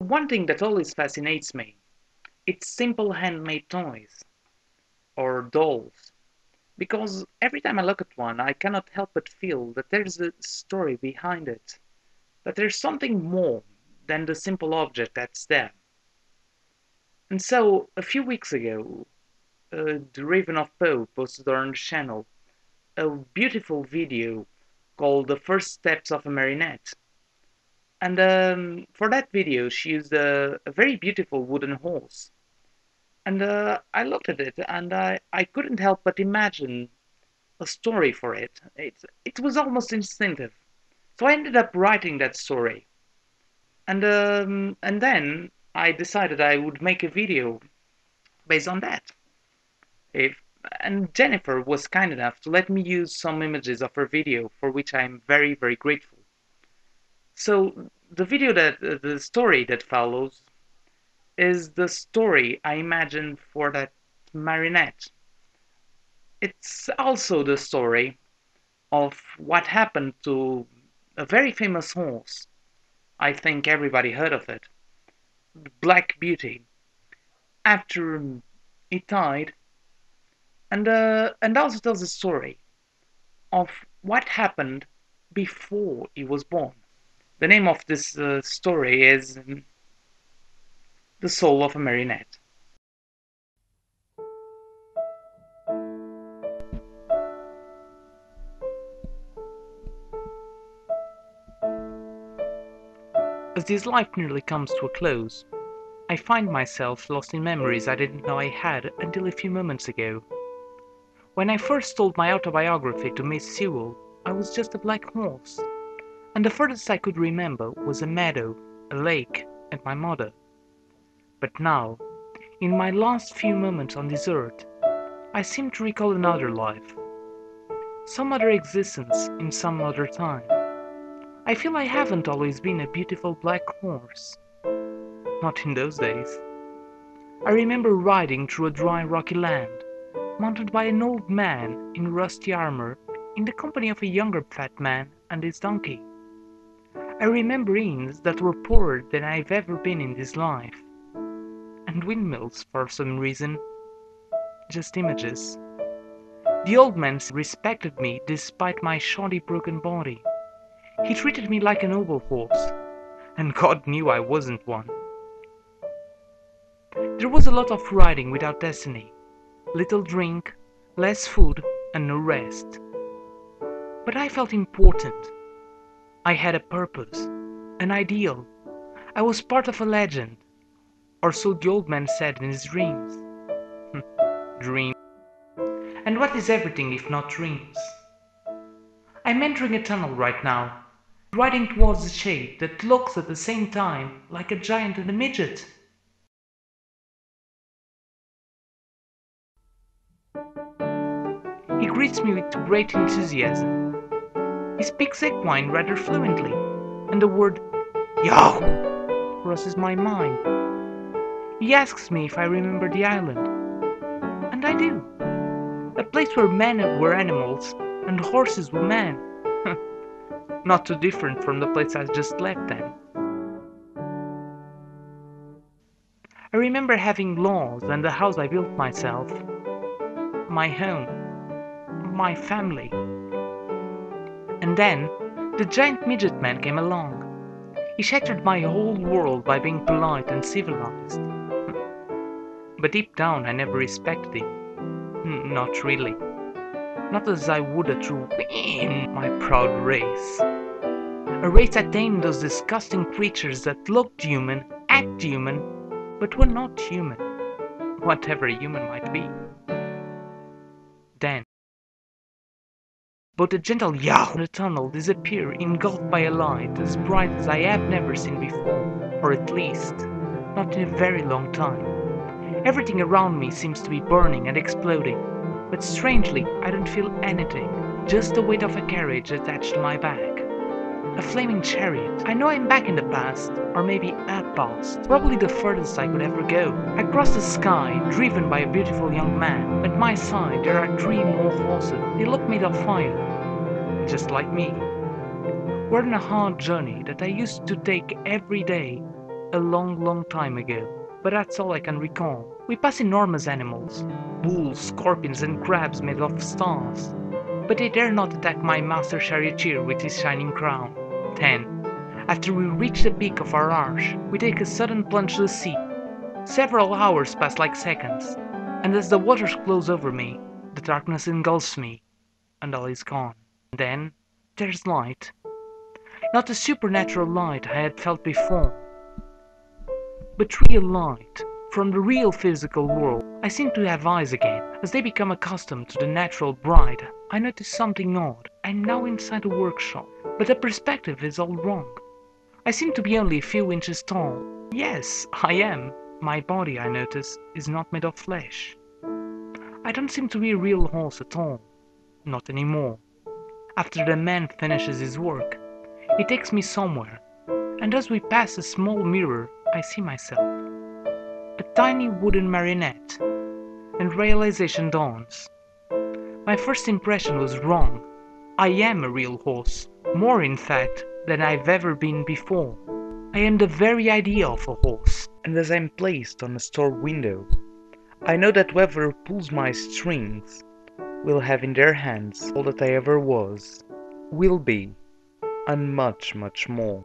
One thing that always fascinates me, it's simple handmade toys, or dolls, because every time I look at one, I cannot help but feel that there's a story behind it, that there's something more than the simple object that's there. And so, a few weeks ago, TheRavenofPoe posted on the channel a beautiful video called The First Steps of a Marionette. And for that video, she used a very beautiful wooden horse. And I looked at it and I couldn't help but imagine a story for it. It was almost instinctive. So I ended up writing that story. And then I decided I would make a video based on that. If, and Jennifer was kind enough to let me use some images of her video, for which I am very, very grateful. So the story that follows is the story I imagined for that marionette. It's also the story of what happened to a very famous horse. I think everybody heard of it. Black Beauty. After he died, and also tells a story of what happened before he was born. The name of this story is The Soul of a Marionette. As this life nearly comes to a close, I find myself lost in memories I didn't know I had until a few moments ago. When I first told my autobiography to Miss Sewell, I was just a black horse, and the furthest I could remember was a meadow, a lake, and my mother. But now, in my last few moments on this earth, I seem to recall another life, some other existence in some other time. I feel I haven't always been a beautiful black horse. Not in those days. I remember riding through a dry rocky land, mounted by an old man in rusty armor, in the company of a younger fat man and his donkey. I remember inns that were poorer than I've ever been in this life. And windmills, for some reason. Just images. The old man respected me despite my shoddy broken body. He treated me like a noble horse, and God knew I wasn't one. There was a lot of riding without destiny, little drink, less food, and no rest. But I felt important. I had a purpose, an ideal. I was part of a legend, or so the old man said in his dreams. Dreams. And what is everything if not dreams? I'm entering a tunnel right now, riding towards a shape that looks at the same time like a giant and a midget. He greets me with great enthusiasm. He speaks equine rather fluently, and the word Yahoo crosses my mind. He asks me if I remember the island, and I do. A place where men were animals and horses were men. Not too different from the place I just left then. I remember having laws and the house I built myself, my home, my family. And then, the giant midget man came along. He shattered my whole world by being polite and civilized. But deep down I never respected him. Not really. Not as I would a true my proud race. A race that tamed those disgusting creatures that looked human, act human, but were not human. Whatever a human might be. Then, both a gentle yow and the tunnel disappear, engulfed by a light as bright as I have never seen before, or at least, not in a very long time. Everything around me seems to be burning and exploding, but strangely I don't feel anything, just the weight of a carriage attached to my back. A flaming chariot. I know I'm back in the past, or maybe a past, probably the furthest I could ever go. I cross the sky, driven by a beautiful young man. At my side there are 3 more horses. They look made of fire, just like me. We're on a hard journey that I used to take every day, a long, long time ago, but that's all I can recall. We pass enormous animals, bulls, scorpions, and crabs made of stars, but they dare not attack my master charioteer with his shining crown. 10. After we reach the peak of our arch, we take a sudden plunge to the sea. Several hours pass like seconds, and as the waters close over me, the darkness engulfs me, and all is gone. Then there's light. Not the supernatural light I had felt before, but real light, from the real physical world. I seem to have eyes again. As they become accustomed to the natural bright, I notice something odd. I'm now inside a workshop, but the perspective is all wrong. I seem to be only a few inches tall. Yes, I am. My body, I notice, is not made of flesh. I don't seem to be a real horse at all. Not anymore. After the man finishes his work, he takes me somewhere, and as we pass a small mirror, I see myself. A tiny wooden marionette, and realization dawns. My first impression was wrong. I am a real horse, more in fact than I've ever been before. I am the very idea of a horse, and as I'm placed on a store window, I know that whoever pulls my strings will have in their hands all that I ever was, will be, and much, much more.